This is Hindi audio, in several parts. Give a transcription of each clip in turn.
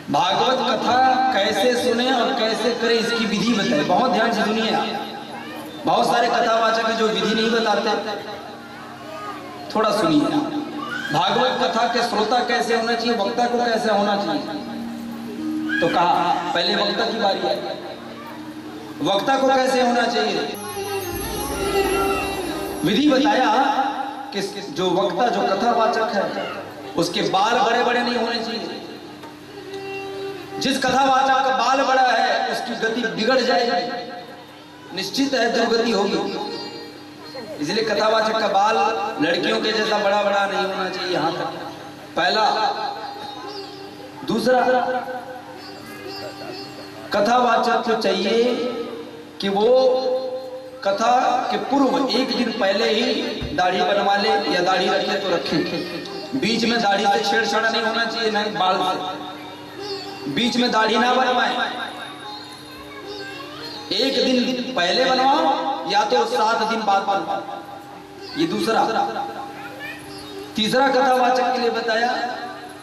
भागवत कथा कैसे सुने और कैसे करें इसकी विधि बताए। बहुत ध्यान से सुनिए। बहुत सारे कथावाचक हैं जो विधि नहीं बताते, थोड़ा सुनिए। भागवत कथा के श्रोता कैसे होना चाहिए, वक्ता को कैसे होना चाहिए। तो कहा पहले वक्ता की बारी है, वक्ता को कैसे होना चाहिए। विधि बताया कि जो वक्ता जो कथावाचक है उसके बाल बड़े बड़े नहीं होने चाहिए। जिस कथावाचक का बाल बड़ा है उसकी गति बिगड़ जाएगी, निश्चित है दुर्गति होगी। इसलिए कथावाचक का बाल लड़कियों के जैसा बड़ा बड़ा नहीं होना चाहिए। यहां तक पहला। दूसरा, कथावाचक को चाहिए कि वो कथा के पूर्व एक दिन पहले ही दाढ़ी बनवा ले, या दाढ़ी रखे तो रखे। बीच में दाढ़ी से छेड़छाड़ नहीं होना चाहिए, नहीं बाल से बीच में दाढ़ी ना बनवाए। एक दिन पहले बनवाओ या तो 7 दिन बाद बनवाओ। ये दूसरा। तीसरा कथावाचक के लिए बताया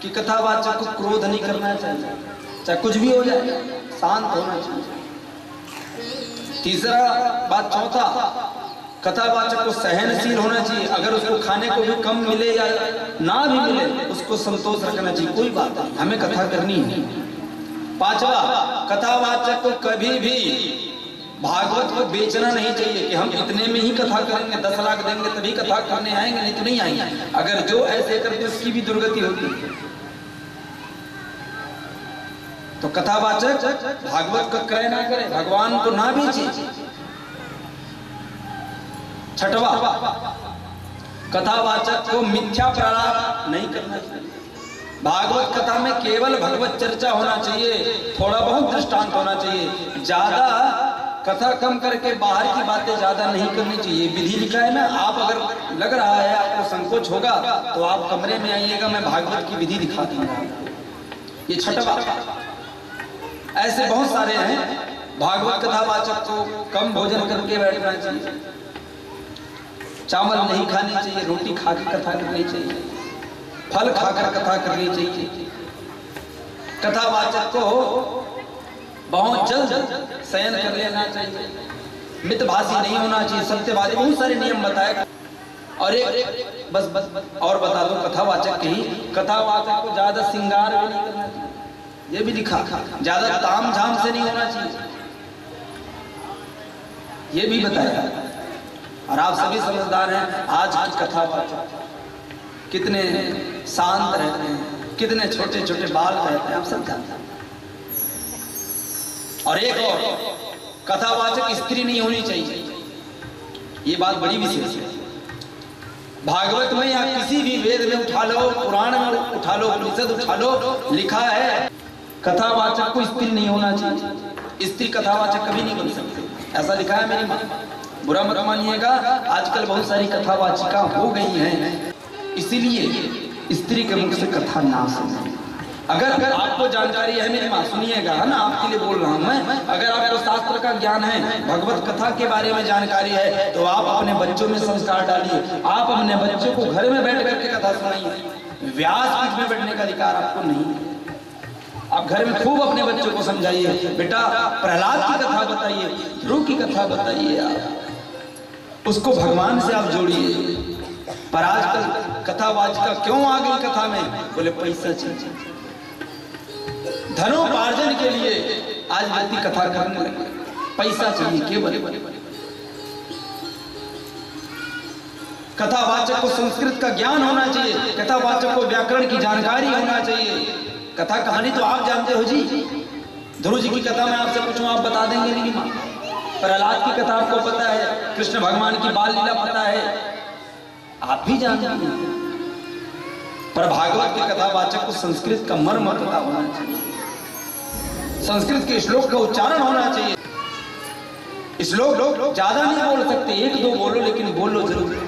कि कथावाचक को क्रोध नहीं करना चाहिए, चाहे कुछ भी हो जाए, शांत होना चाहिए। तीसरा बात। चौथा, कथावाचक को सहनशील होना चाहिए। अगर उसको खाने को भी कम मिले या ना भी मिले उसको संतोष रखना चाहिए, कोई बात नहीं, हमें कथा करनी है। पांचवा, कथावाचक को कभी भी भागवत को बेचना नहीं चाहिए कि हम इतने में ही कथा करेंगे, 10 लाख देंगे तभी कथा करने आएंगे, नहीं तो नहीं आएंगे। अगर जो ऐसे करते उसकी भी दुर्गति होगी। तो कथावाचक भागवत का क्रय ना करे, भगवान को ना बेचे। छठवा, कथावाचक को मिथ्या प्रलाप नहीं करना चाहिए। भागवत कथा में केवल भगवत चर्चा होना चाहिए, थोड़ा बहुत दृष्टांत होना चाहिए। ज्यादा कथा कम करके बाहर की बातें ज्यादा नहीं करनी चाहिए। विधि लिखा है ना, आप अगर लग रहा है आपको संकोच होगा तो आप कमरे में आइएगा, मैं भागवत की विधि दिखा दूंगा। ये छठवा। ऐसे बहुत सारे हैं। भागवत कथावाचक को कम भोजन करके बैठना चाहिए, चावल नहीं खानी चाहिए, रोटी खा के कथा करनी चाहिए, फल खाकर कथा करनी चाहिए। कथावाचक को बहुत जल्द शयन कर लेना चाहिए, मितभाषी नहीं होना चाहिए, सत्यवादी। बहुत सारे नियम बताए। और एक बस और बता दो कथावाचक के ही, कथावाचक को ज्यादा श्रृंगार भी नहीं करना चाहिए, ये भी लिखा। ज्यादा ताम झाम से नहीं होना चाहिए, ये भी बताया। और आप सभी समझदार हैं, आज की कथावाचक कितने शांत रहते हैं, कितने छोटे छोटे बाल रहते हैं, आप सब जानते हैं। और एक और, कथावाचक स्त्री नहीं होनी चाहिए, ये बात बड़ी विशेष है। भागवत में या किसी भी वेद में उठा लो, पुराण में उठा लो, उपनिषद उठा लो, लिखा है कथावाचक को स्त्री नहीं होना चाहिए। स्त्री कथावाचक कभी नहीं बन सकती, ऐसा लिखा है मेरी मां। बुरा मत मानिएगा, आजकल बहुत सारी कथावाचिका हो गई हैं, इसीलिए स्त्री के मुख से कथा ना सुने। अगर आपको जानकारी है मेरी मां, सुनिएगा, है ना, आपके लिए बोल रहा हूं मैं। अगर आपको शास्त्र का ज्ञान है, भगवत कथा के बारे में जानकारी है, तो आप अपने बच्चों में संस्कार डालिए। आप अपने बच्चों को घर में बैठ करके कथा सुनाइए। व्यासपीठ में बैठने का अधिकार आपको नहीं है। आप घर में खूब अपने बच्चों को समझाइए, बेटा प्रहलाद की कथा बताइए, ध्रुव की कथा बताइए, आप उसको भगवान से आप जोड़िए। पर आजकल कथावाचिका क्यों आ गई कथा में? बोले पैसा चाहिए, धनोपार्जन के लिए आज व्यक्ति कथा करने लगे, पैसा चाहिए केवल। कथावाचक को संस्कृत का ज्ञान होना चाहिए, कथावाचक को व्याकरण की जानकारी होना चाहिए। कथा कहानी तो आप जानते हो जी, ध्रुव जी की कथा में आपसे पूछूं आप बता देंगे मेरी मां। प्रहलाद की कथा आपको पता है, कृष्ण भगवान की बाल लीला पता है, आप भी जानते हैं। पर भागवत के कथावाचक को संस्कृत का मर्म पता होना चाहिए, संस्कृत के श्लोक का उच्चारण होना चाहिए। श्लोक ज्यादा नहीं बोल सकते, 1-2 बोलो, लेकिन बोलो जरूर।